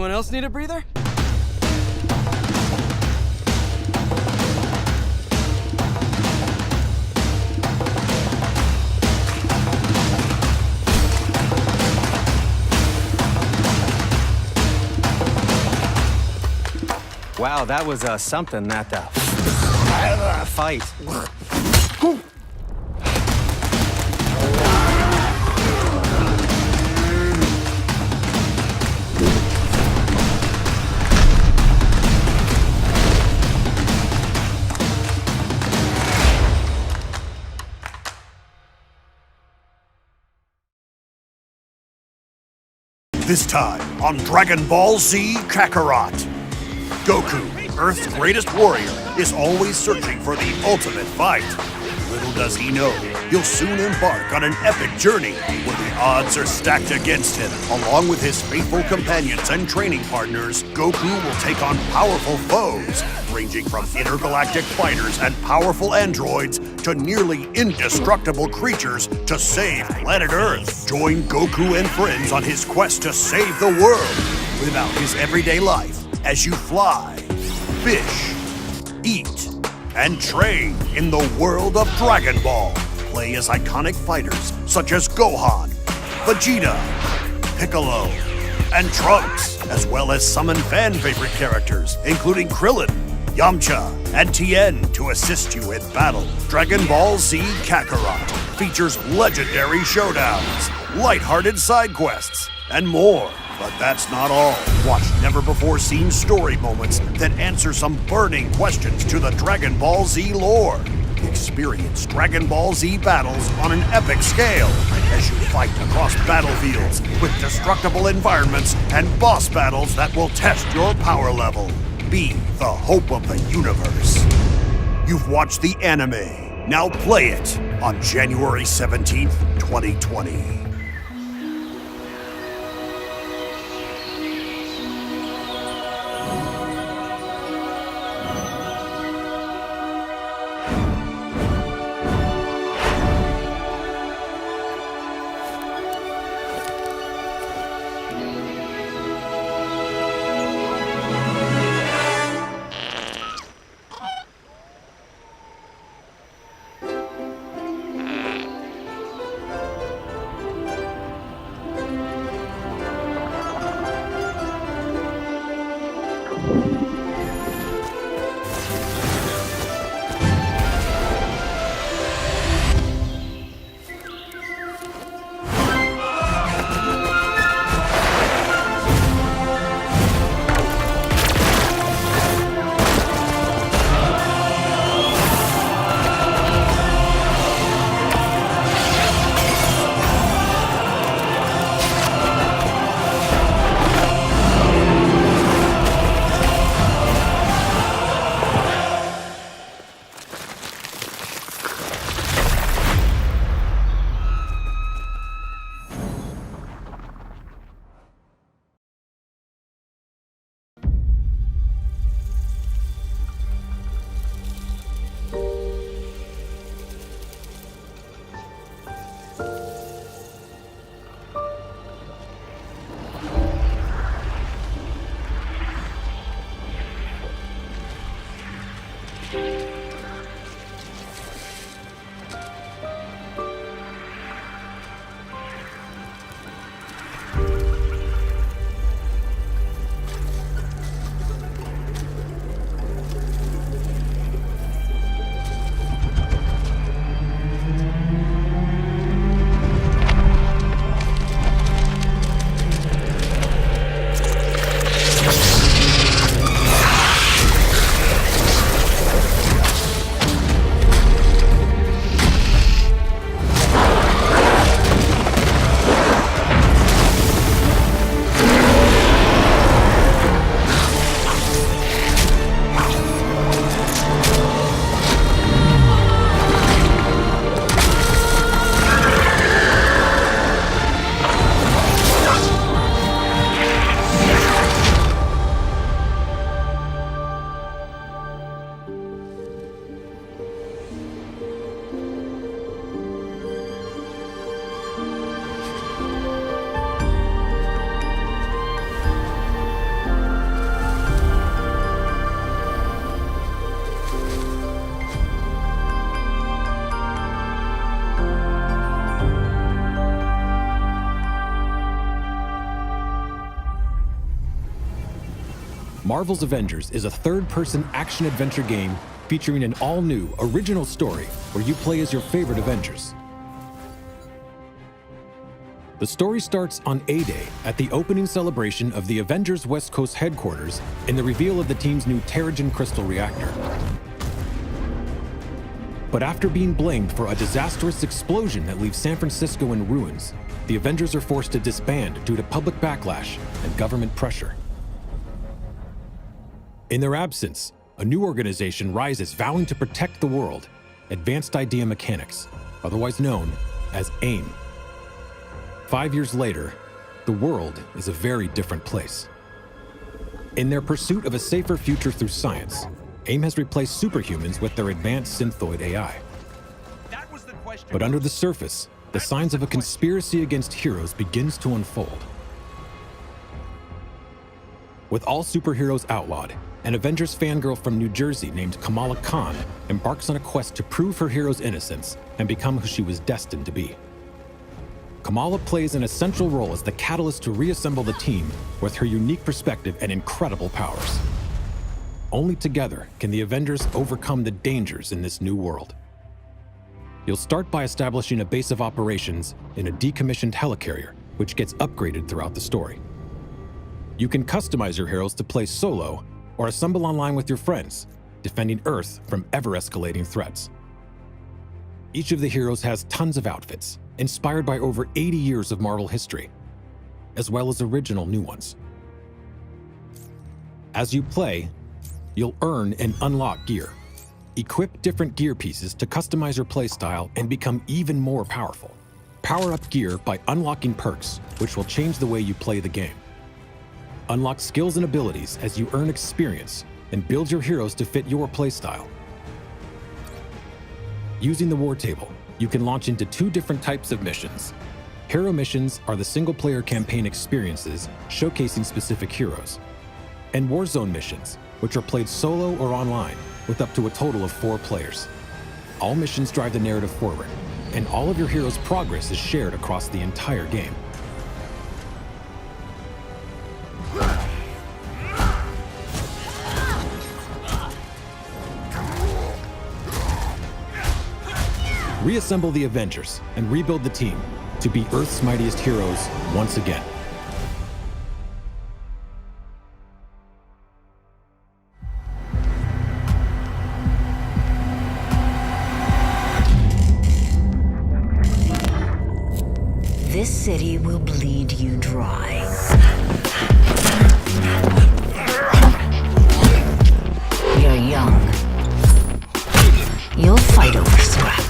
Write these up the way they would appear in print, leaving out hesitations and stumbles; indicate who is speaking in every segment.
Speaker 1: Anyone else need a breather?
Speaker 2: Wow, that was something, that fight.
Speaker 3: This time on Dragon Ball Z Kakarot. Goku, Earth's greatest warrior, is always searching for the ultimate fight. Little does he know, he'll soon embark on an epic journey where the odds are stacked against him. Along with his faithful companions and training partners, Goku will take on powerful foes, ranging from intergalactic fighters and powerful androids to nearly indestructible creatures to save planet Earth. Join Goku and friends on his quest to save the world. Live out his everyday life as you fly, fish, eat, and train in the world of Dragon Ball. Play as iconic fighters such as Gohan, Vegeta, Piccolo, and Trunks, as well as summon fan-favorite characters including Krillin, Yamcha, and Tien to assist you in battle. Dragon Ball Z Kakarot features legendary showdowns, lighthearted side quests, and more. But that's not all. Watch never-before-seen story moments that answer some burning questions to the Dragon Ball Z lore. Experience Dragon Ball Z battles on an epic scale as you fight across battlefields with destructible environments and boss battles that will test your power level. Be the hope of the universe. You've watched the anime. Now play it on January 17th, 2020.
Speaker 1: Marvel's Avengers is a third-person action-adventure game featuring an all-new, original story where you play as your favorite Avengers. The story starts on A-Day at the opening celebration of the Avengers West Coast headquarters in the reveal of the team's new Terrigen crystal reactor. But after being blamed for a disastrous explosion that leaves San Francisco in ruins, the Avengers are forced to disband due to public backlash and government pressure. In their absence, a new organization rises vowing to protect the world, Advanced Idea Mechanics, otherwise known as AIM. 5 years later, the world is a very different place. In their pursuit of a safer future through science, AIM has replaced superhumans with their advanced synthoid AI. But under the surface, the signs of a conspiracy against heroes begins to unfold. With all superheroes outlawed, an Avengers fangirl from New Jersey named Kamala Khan embarks on a quest to prove her hero's innocence and become who she was destined to be. Kamala plays an essential role as the catalyst to reassemble the team with her unique perspective and incredible powers. Only together can the Avengers overcome the dangers in this new world. You'll start by establishing a base of operations in a decommissioned helicarrier, which gets upgraded throughout the story. You can customize your heroes to play solo or assemble online with your friends, defending Earth from ever-escalating threats. Each of the heroes has tons of outfits, inspired by over 80 years of Marvel history, as well as original new ones. As you play, you'll earn and unlock gear. Equip different gear pieces to customize your playstyle and become even more powerful. Power up gear by unlocking perks, which will change the way you play the game. Unlock skills and abilities as you earn experience and build your heroes to fit your playstyle. Using the war table, you can launch into 2 different types of missions. Hero missions are the single-player campaign experiences showcasing specific heroes, and Warzone missions, which are played solo or online with up to a total of 4 players. All missions drive the narrative forward, and all of your heroes' progress is shared across the entire game. Reassemble the Avengers and rebuild the team to be Earth's mightiest heroes once again.
Speaker 4: This city will bleed you dry. You're young. You'll fight over scraps.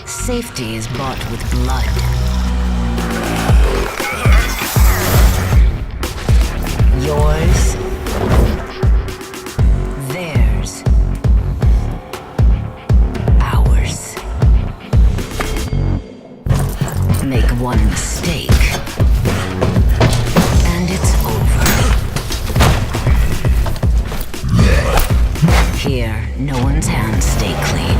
Speaker 4: Safety is bought with blood. Yours. Theirs. Ours. Make one mistake, and it's over. Here, no one's hands stay clean.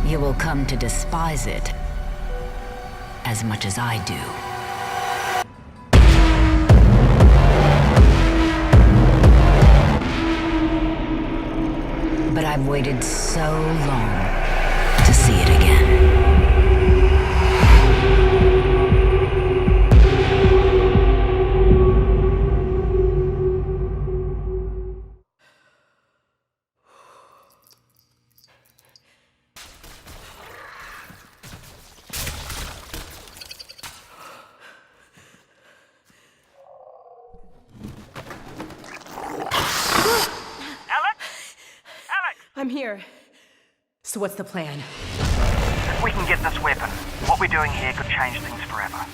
Speaker 4: You will come to despise it as much as I do. But I've waited so long to see it again.
Speaker 5: I'm here. So what's the plan?
Speaker 6: If we can get this weapon, what we're doing here could change things forever.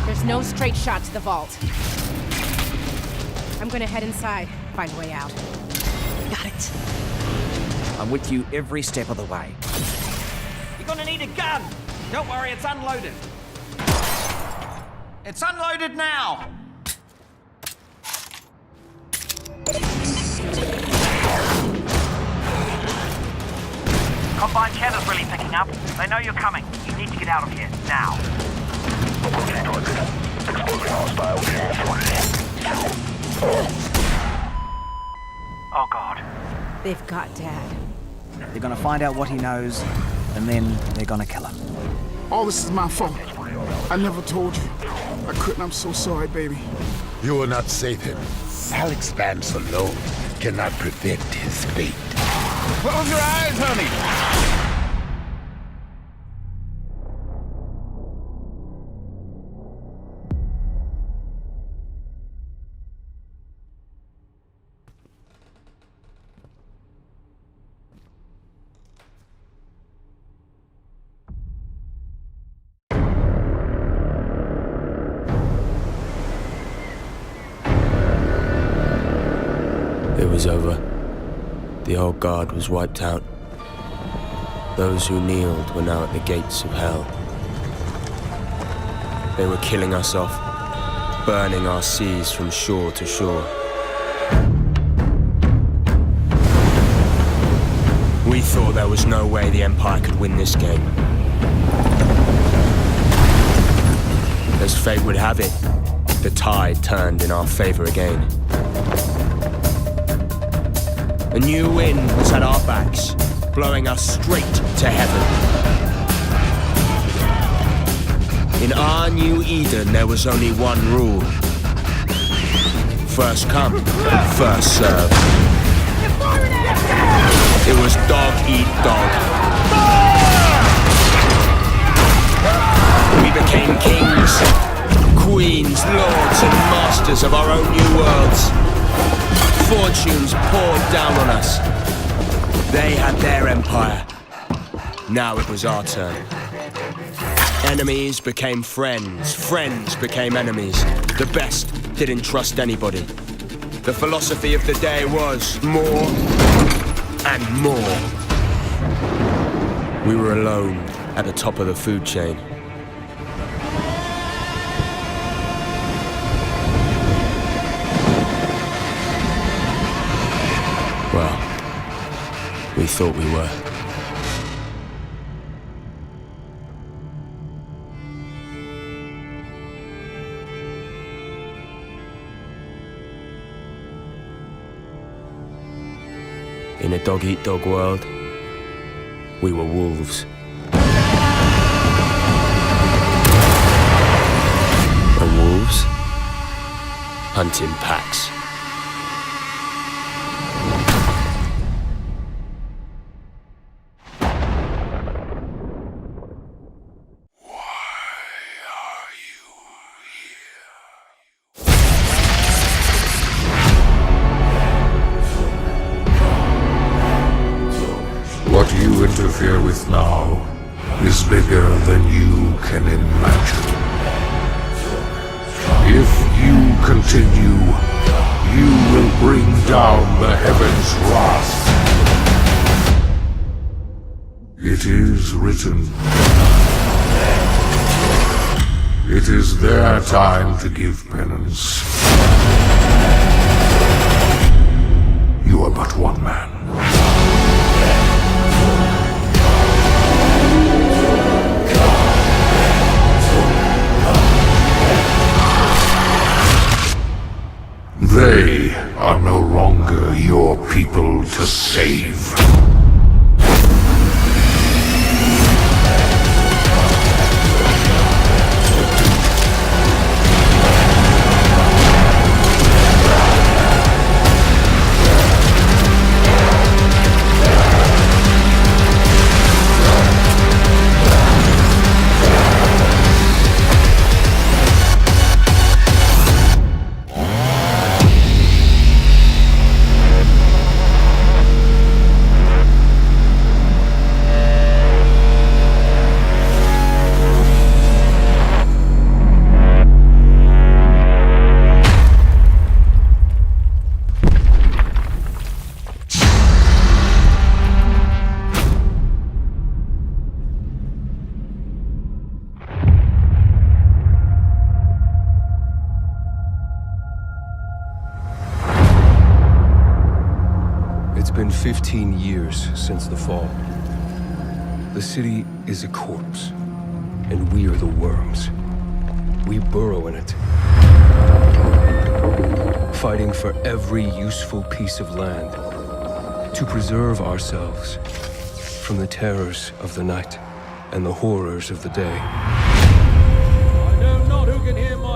Speaker 5: There's no straight shot to the vault. I'm gonna head inside, find a way out. Got it.
Speaker 7: I'm with you every step of the way. You're gonna need a gun! Don't worry, it's unloaded. It's unloaded now!
Speaker 6: Combine cheddar's really picking up. They know you're coming. You need to get out of here, now. Oh, God.
Speaker 5: They've got Dad.
Speaker 7: They're gonna find out what he knows, and then they're gonna kill him.
Speaker 8: All this is my fault. I never told you. I couldn't. I'm so sorry, baby.
Speaker 9: You will not save him. Alex Vance alone cannot prevent his fate.
Speaker 8: Close your eyes, honey.
Speaker 10: It was over. The old guard was wiped out. Those who kneeled were now at the gates of hell. They were killing us off, burning our seas from shore to shore. We thought there was no way the Empire could win this game. As fate would have it, the tide turned in our favor again. A new wind was at our backs, blowing us straight to heaven. In our new Eden, there was only one rule. First come, first serve. It was dog eat dog. We became kings, queens, lords, and masters of our own new worlds. Fortunes poured down on us. They had their empire. Now it was our turn. Enemies became friends. Friends became enemies. The best didn't trust anybody. The philosophy of the day was more and more. We were alone at the top of the food chain. Well, we thought we were. In a dog-eat-dog world, we were wolves. And wolves hunt in packs.
Speaker 9: What you interfere with now is bigger than you can imagine. If you continue, you will bring down the heavens' wrath. It is written. It is their time to give penance. You are but one man. They are no longer your people to save.
Speaker 11: It's been 15 years since the fall. The city is a corpse, and we are the worms. We burrow in it, fighting for every useful piece of land to preserve ourselves from the terrors of the night and the horrors of the day.
Speaker 12: I know not who can hear my...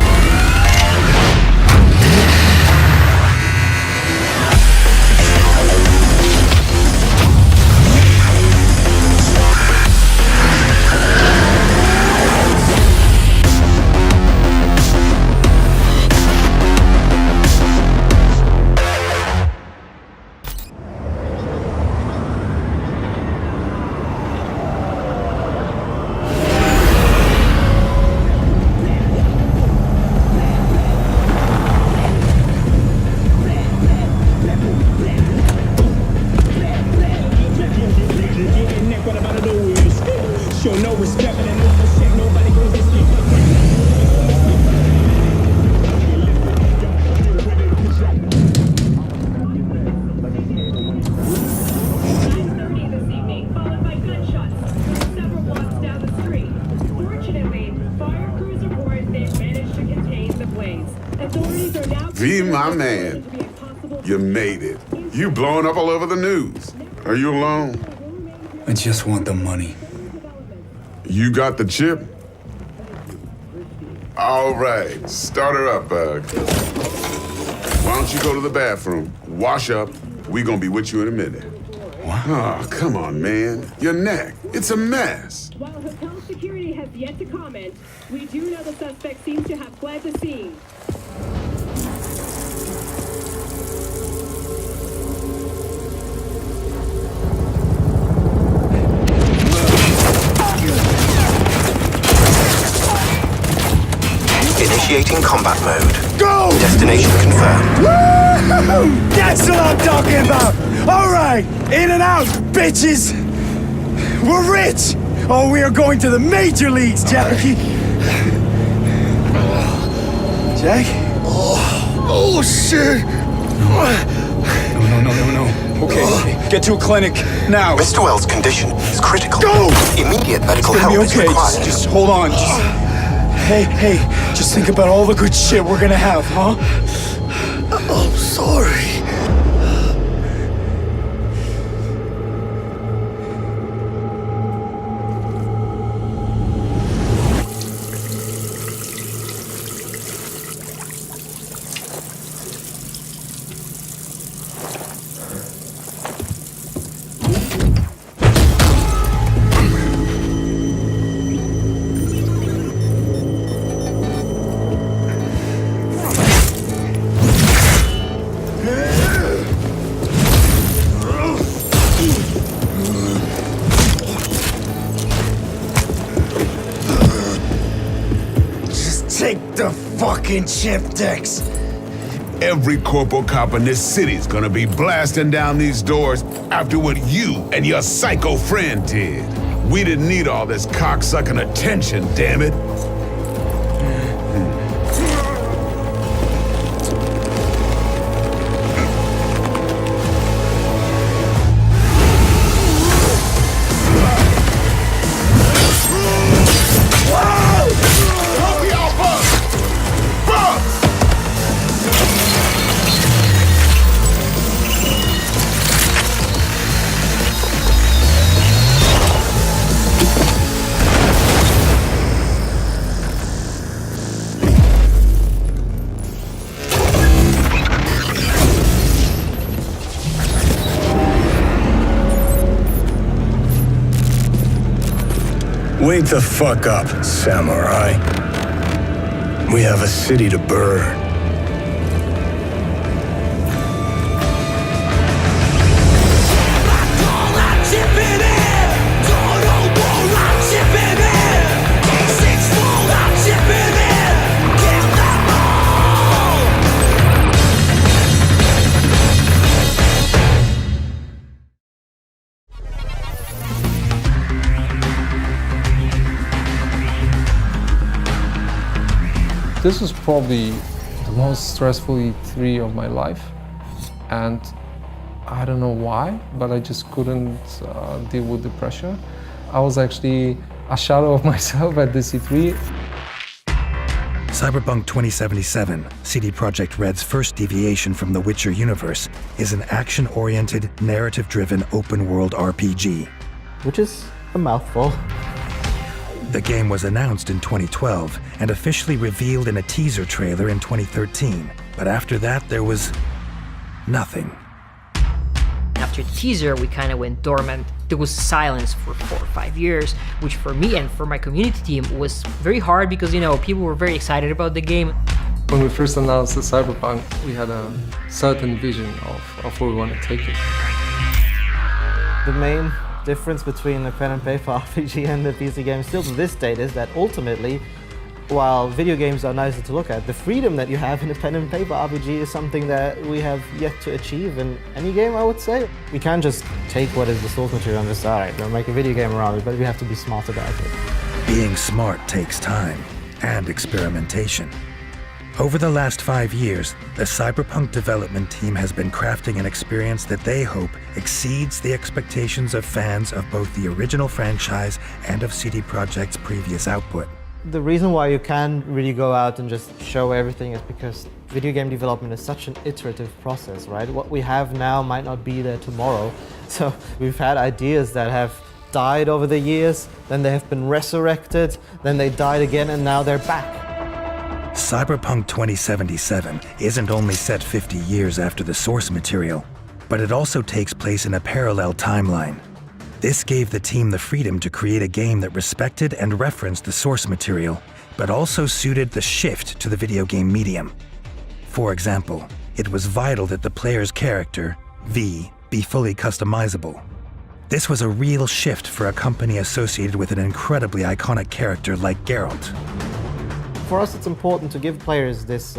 Speaker 13: V, my man, you made it. You blowing up all over the news. Are you alone?
Speaker 14: I just want the money.
Speaker 13: You got the chip? All right, start her up, Bug. Why don't you go to the bathroom, wash up, we gonna be with you in a minute.
Speaker 14: What?
Speaker 13: Oh, come on, man. Your neck, it's a mess.
Speaker 15: While hotel security has yet to comment, we do know the suspect seems to have fled the scene.
Speaker 16: Initiating combat mode.
Speaker 17: Go!
Speaker 16: Destination confirmed.
Speaker 17: Woo! That's what I'm talking about! Alright, in and out, bitches! We're rich! Oh, we are going to the major leagues, Jackie! Jack? Oh, shit!
Speaker 14: No. Okay, get to a clinic, now.
Speaker 16: Mr. Wells' condition is critical.
Speaker 17: Go!
Speaker 16: Immediate medical
Speaker 14: It's gonna
Speaker 16: help
Speaker 14: be okay.
Speaker 16: is required.
Speaker 14: Just hold on.
Speaker 17: Hey, just think about all the good shit we're gonna have, huh? I'm sorry. Take the fucking chip, Dex.
Speaker 13: Every corporal cop in this city's gonna be blasting down these doors after what you and your psycho friend did. We didn't need all this cocksucking attention, damn it.
Speaker 17: Wake the fuck up, samurai. We have a city to burn.
Speaker 18: This was probably the most stressful E3 of my life, and I don't know why, but I just couldn't deal with the pressure. I was actually a shadow of myself at the C3.
Speaker 19: Cyberpunk 2077, CD Projekt Red's first deviation from the Witcher universe, is an action-oriented, narrative-driven open-world RPG.
Speaker 20: Which is a mouthful.
Speaker 19: The game was announced in 2012 and officially revealed in a teaser trailer in 2013. But after that, there was nothing.
Speaker 21: After the teaser, we kind of went dormant. There was silence for 4 or 5 years, which for me and for my community team was very hard because, you know, people were very excited about the game.
Speaker 18: When we first announced the Cyberpunk, we had a certain vision of where we want to take it.
Speaker 20: The main difference between the pen and paper RPG and the PC game still to this date is that ultimately, while video games are nicer to look at, the freedom that you have in a pen and paper RPG is something that we have yet to achieve in any game, I would say. We can't just take what is the source material and just, all right, we'll make a video game around it, but we have to be smart about it.
Speaker 19: Being smart takes time and experimentation. Over the last 5 years, the Cyberpunk development team has been crafting an experience that they hope exceeds the expectations of fans of both the original franchise and of CD Projekt's previous output.
Speaker 20: The reason why you can't really go out and just show everything is because video game development is such an iterative process, right? What we have now might not be there tomorrow. So we've had ideas that have died over the years, then they have been resurrected, then they died again, and now they're back.
Speaker 19: Cyberpunk 2077 isn't only set 50 years after the source material, but it also takes place in a parallel timeline. This gave the team the freedom to create a game that respected and referenced the source material, but also suited the shift to the video game medium. For example, it was vital that the player's character, V, be fully customizable. This was a real shift for a company associated with an incredibly iconic character like Geralt.
Speaker 20: For us, it's important to give players this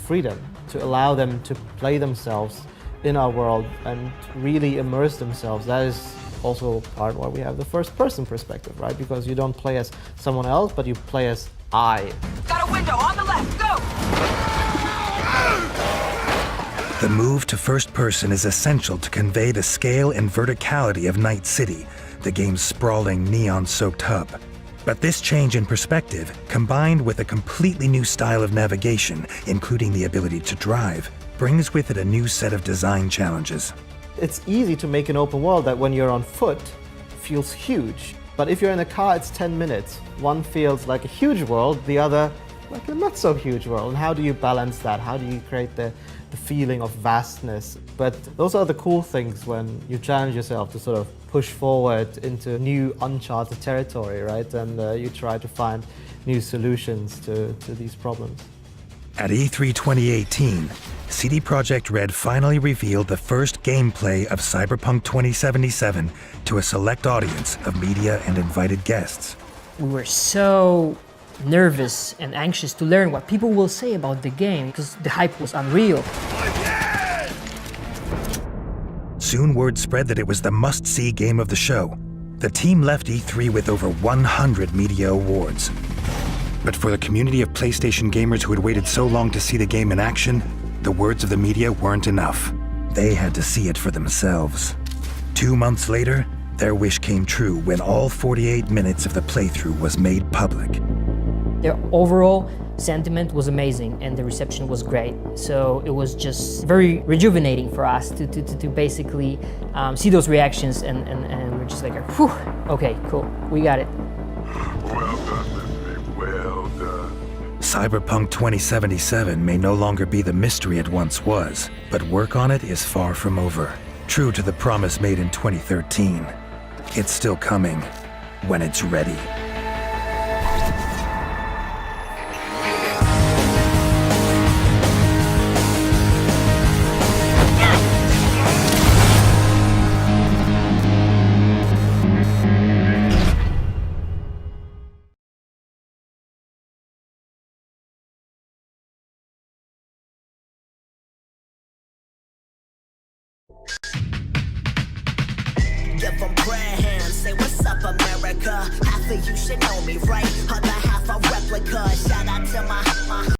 Speaker 20: freedom, to allow them to play themselves in our world and really immerse themselves. That is also part why we have the first-person perspective, right? Because you don't play as someone else, but you play as I.
Speaker 22: Got a window on the left, go!
Speaker 19: The move to first person is essential to convey the scale and verticality of Night City, the game's sprawling, neon-soaked hub. But this change in perspective, combined with a completely new style of navigation, including the ability to drive, brings with it a new set of design challenges.
Speaker 20: It's easy to make an open world that when you're on foot feels huge. But if you're in a car, it's 10 minutes. One feels like a huge world, the other like a not so huge world. And how do you balance that? How do you create the feeling of vastness? But those are the cool things when you challenge yourself to sort of push forward into new uncharted territory, right? And you try to find new solutions to these problems.
Speaker 19: At E3 2018, CD Projekt Red finally revealed the first gameplay of Cyberpunk 2077 to a select audience of media and invited guests.
Speaker 21: We were so nervous and anxious to learn what people will say about the game because the hype was unreal.
Speaker 19: Soon word spread that it was the must-see game of the show. The team left E3 with over 100 media awards. But for the community of PlayStation gamers who had waited so long to see the game in action, the words of the media weren't enough. They had to see it for themselves. 2 months later, their wish came true when all 48 minutes of the playthrough was made public.
Speaker 21: Their overall sentiment was amazing and the reception was great. So it was just very rejuvenating for us to basically see those reactions and we're just like, whew, okay, cool, we got it.
Speaker 19: Cyberpunk 2077 may no longer be the mystery it once was, but work on it is far from over. True to the promise made in 2013, it's still coming when it's ready.
Speaker 23: Give them prayer hands, say what's up America. Half of you should know me, right? Other half a replica. Shout out to my